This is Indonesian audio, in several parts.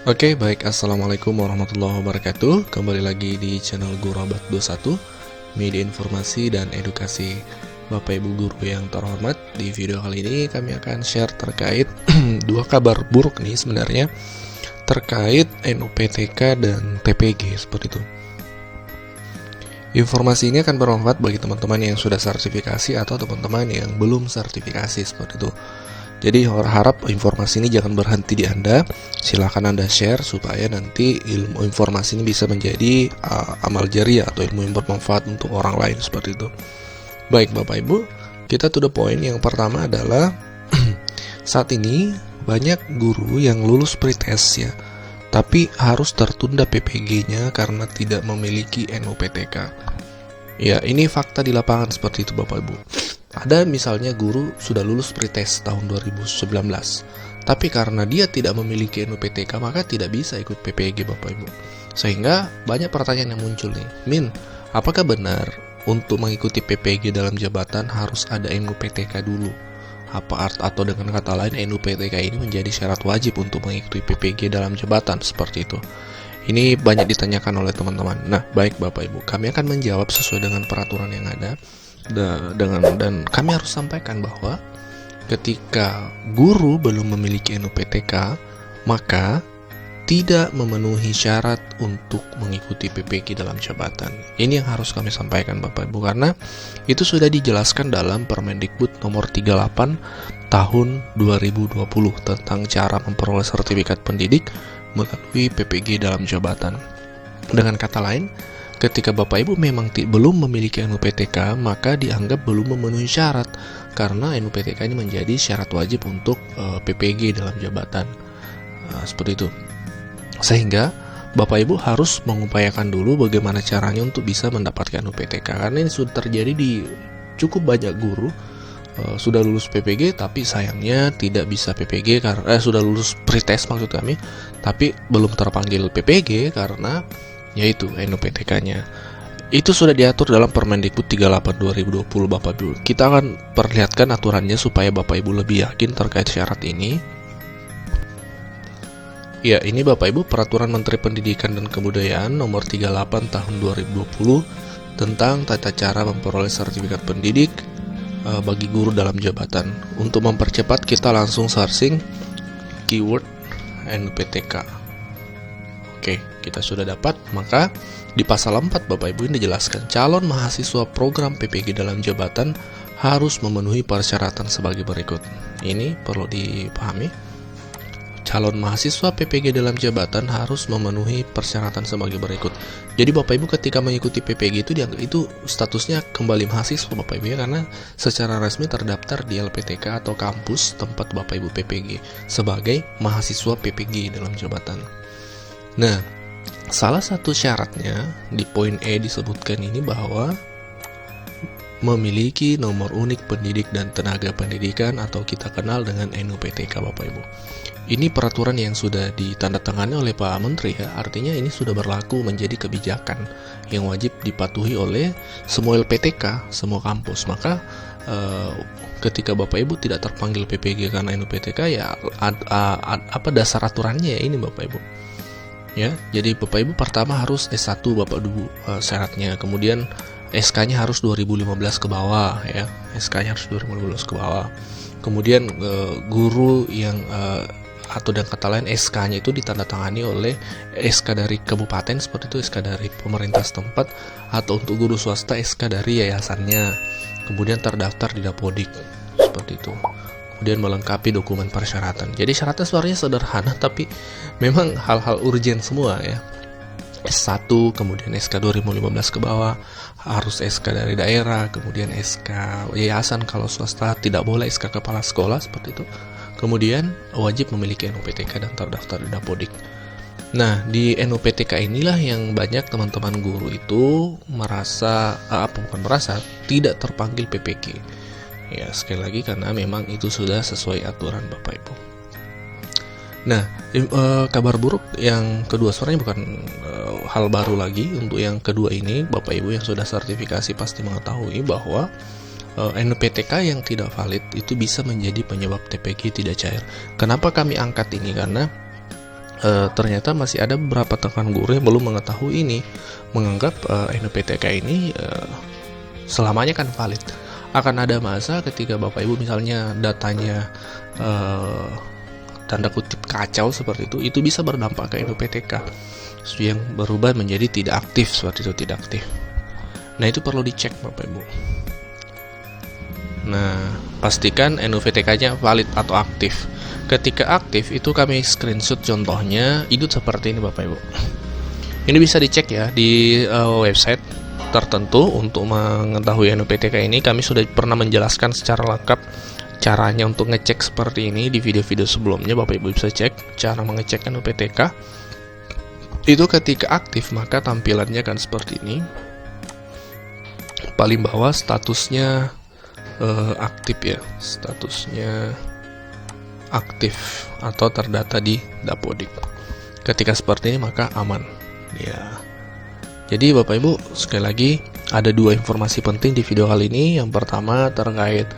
Oke, baik. Assalamualaikum warahmatullahi wabarakatuh. Kembali lagi di channel Guru Abad 21, media informasi dan edukasi. Bapak Ibu guru yang terhormat, di video kali ini kami akan share terkait dua kabar buruk nih sebenarnya terkait NUPTK dan TPG seperti itu. Informasi ini akan bermanfaat bagi teman-teman yang sudah sertifikasi atau teman-teman yang belum sertifikasi seperti itu. Jadi harap informasi ini jangan berhenti di Anda. Silahkan Anda share supaya nanti ilmu informasi ini bisa menjadi amal jariah atau ilmu yang bermanfaat untuk orang lain seperti itu. Baik Bapak Ibu, kita to the point. Yang pertama adalah saat ini banyak guru yang lulus pretest ya, tapi harus tertunda PPG-nya karena tidak memiliki NUPTK. Ya, ini fakta di lapangan seperti itu Bapak Ibu. Ada misalnya guru sudah lulus pretest tahun 2019, tapi karena dia tidak memiliki NUPTK maka tidak bisa ikut PPG Bapak Ibu. Sehingga banyak pertanyaan yang muncul nih, Min, apakah benar untuk mengikuti PPG dalam jabatan harus ada NUPTK dulu? Atau dengan kata lain NUPTK ini menjadi syarat wajib untuk mengikuti PPG dalam jabatan seperti itu? Ini banyak ditanyakan oleh teman-teman. Nah, baik Bapak Ibu, kami akan menjawab sesuai dengan peraturan yang ada. Dan kami harus sampaikan bahwa ketika guru belum memiliki NUPTK maka tidak memenuhi syarat untuk mengikuti PPG dalam jabatan. Ini yang harus kami sampaikan Bapak Ibu, karena itu sudah dijelaskan dalam Permendikbud nomor 38 tahun 2020 tentang cara memperoleh sertifikat pendidik melalui PPG dalam jabatan. Dengan kata lain, ketika Bapak Ibu memang belum memiliki NUPTK, maka dianggap belum memenuhi syarat, karena NUPTK ini menjadi syarat wajib untuk PPG dalam jabatan. Seperti itu. Sehingga Bapak Ibu harus mengupayakan dulu bagaimana caranya untuk bisa mendapatkan NUPTK, karena ini sudah terjadi di cukup banyak guru sudah lulus PPG tapi sayangnya tidak bisa PPG karena sudah lulus pretest maksud kami, tapi belum terpanggil PPG karena yaitu NUPTK-nya. Itu sudah diatur dalam Permendikbud 38 2020 Bapak Ibu. Kita akan perlihatkan aturannya supaya Bapak Ibu lebih yakin terkait syarat ini. Ya, ini Bapak Ibu Peraturan Menteri Pendidikan dan Kebudayaan nomor 38 tahun 2020 tentang tata cara memperoleh sertifikat pendidik bagi guru dalam jabatan. Untuk mempercepat, kita langsung searching keyword NUPTK. Oke, kita sudah dapat. Maka di pasal 4 Bapak Ibu ini dijelaskan calon mahasiswa program PPG dalam jabatan harus memenuhi persyaratan sebagai berikut. Ini perlu dipahami. Calon mahasiswa PPG dalam jabatan harus memenuhi persyaratan sebagai berikut. Jadi Bapak Ibu ketika mengikuti PPG itu dianggap itu statusnya kembali mahasiswa Bapak Ibu ya, karena secara resmi terdaftar di LPTK atau kampus tempat Bapak Ibu PPG sebagai mahasiswa PPG dalam jabatan. Nah, salah satu syaratnya di poin E disebutkan ini bahwa memiliki nomor unik pendidik dan tenaga pendidikan atau kita kenal dengan NUPTK Bapak Ibu. Ini peraturan yang sudah ditandatangani oleh Pak Menteri ya, artinya ini sudah berlaku menjadi kebijakan yang wajib dipatuhi oleh semua LPTK, semua kampus. Maka ketika Bapak Ibu tidak terpanggil PPG karena NUPTK ya apa dasar aturannya ya ini Bapak Ibu. Ya, jadi Bapak Ibu pertama harus S1 Bapak Ibu syaratnya, kemudian SK-nya harus 2015 ke bawah ya, SK-nya harus 2015 ke bawah. Kemudian guru yang atau dengan kata lain SK-nya itu ditandatangani oleh SK dari kabupaten seperti itu, SK dari pemerintah setempat, atau untuk guru swasta SK dari yayasannya. Kemudian terdaftar di Dapodik seperti itu. Kemudian melengkapi dokumen persyaratan. Jadi syaratnya sebenarnya sederhana tapi memang hal-hal urgen semua ya. S1, kemudian SK 2015 ke bawah, harus SK dari daerah, kemudian SK yayasan kalau swasta, tidak boleh SK kepala sekolah seperti itu. Kemudian wajib memiliki NUPTK dan terdaftar di Dapodik. Nah, di NUPTK inilah yang banyak teman-teman guru itu tidak terpanggil PPG. Ya, sekali lagi karena memang itu sudah sesuai aturan Bapak Ibu. Nah, kabar buruk yang kedua sebenarnya bukan hal baru lagi. Untuk yang kedua ini, Bapak Ibu yang sudah sertifikasi pasti mengetahui bahwa NUPTK yang tidak valid itu bisa menjadi penyebab TPG tidak cair. Kenapa kami angkat ini? Karena ternyata masih ada beberapa teman guru yang belum mengetahui ini, menganggap NUPTK ini selamanya kan valid. Akan ada masa ketika Bapak Ibu misalnya datanya tanda kutip kacau seperti itu bisa berdampak ke NUPTK yang berubah menjadi tidak aktif, seperti itu, tidak aktif. Nah, itu perlu dicek Bapak Ibu. Nah, pastikan NUPTK-nya valid atau aktif. Ketika aktif itu kami screenshot contohnya, itu seperti ini Bapak Ibu. Ini bisa dicek ya di website tertentu. Untuk mengetahui NUPTK ini kami sudah pernah menjelaskan secara lengkap caranya untuk ngecek seperti ini di video-video sebelumnya. Bapak Ibu bisa cek cara mengecek NUPTK. Itu ketika aktif maka tampilannya kan seperti ini. Paling bawah statusnya aktif ya, statusnya aktif atau terdata di Dapodik. Ketika seperti ini maka aman ya. Jadi Bapak Ibu, sekali lagi ada 2 informasi penting di video kali ini. Yang pertama terkait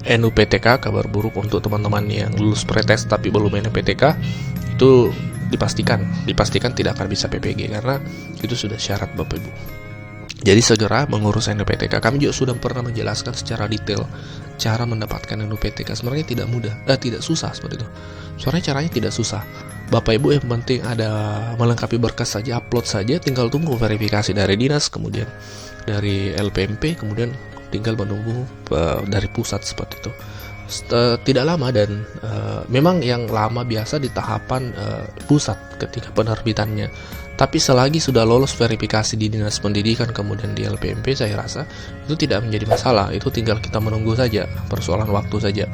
NUPTK, kabar buruk untuk teman-teman yang lulus pretest tapi belum NUPTK. Itu dipastikan tidak akan bisa PPG karena itu sudah syarat Bapak Ibu. Jadi segera mengurus NUPTK. Kami juga sudah pernah menjelaskan secara detail cara mendapatkan NUPTK. Sebenarnya tidak mudah, tidak susah seperti itu. Sebenarnya caranya tidak susah. Bapak Ibu yang penting ada melengkapi berkas saja, upload saja, tinggal tunggu verifikasi dari dinas, kemudian dari LPMP, kemudian tinggal menunggu dari pusat seperti itu. Tidak lama dan memang yang lama biasa di tahapan pusat ketika penerbitannya. Tapi selagi sudah lolos verifikasi di Dinas Pendidikan kemudian di LPMP, saya rasa itu tidak menjadi masalah. Itu tinggal kita menunggu saja, persoalan waktu saja.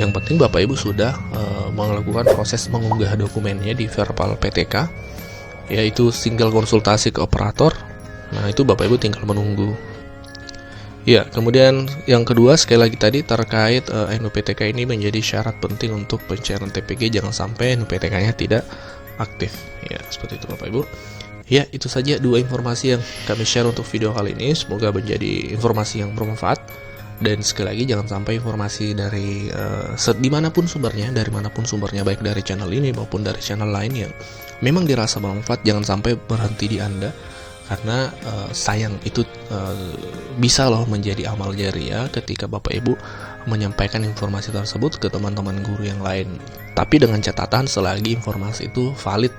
Yang penting Bapak Ibu sudah melakukan proses mengunggah dokumennya di Verbal PTK, yaitu tinggal konsultasi ke operator. Nah, itu Bapak Ibu tinggal menunggu. Ya, kemudian yang kedua sekali lagi tadi terkait NUPTK ini menjadi syarat penting untuk pencairan TPG, jangan sampai NUPTK-nya tidak aktif. Ya, seperti itu Bapak Ibu. Ya, itu saja 2 informasi yang kami share untuk video kali ini. Semoga menjadi informasi yang bermanfaat. Dan sekali lagi jangan sampai informasi dari dimanapun sumbernya, dari manapun sumbernya, baik dari channel ini maupun dari channel lain yang memang dirasa bermanfaat, jangan sampai berhenti di Anda. Karena sayang itu bisa loh menjadi amal jariah ketika Bapak Ibu menyampaikan informasi tersebut ke teman-teman guru yang lain. Tapi dengan catatan selagi informasi itu valid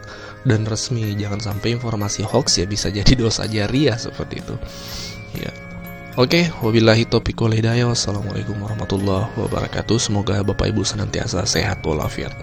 dan resmi, jangan sampai informasi hoax ya bisa jadi dosa jariah seperti itu. Ya. Oke, wabillahi taufiq wal hidayah. Wassalamualaikum warahmatullahi wabarakatuh. Semoga Bapak Ibu senantiasa sehat walafiat.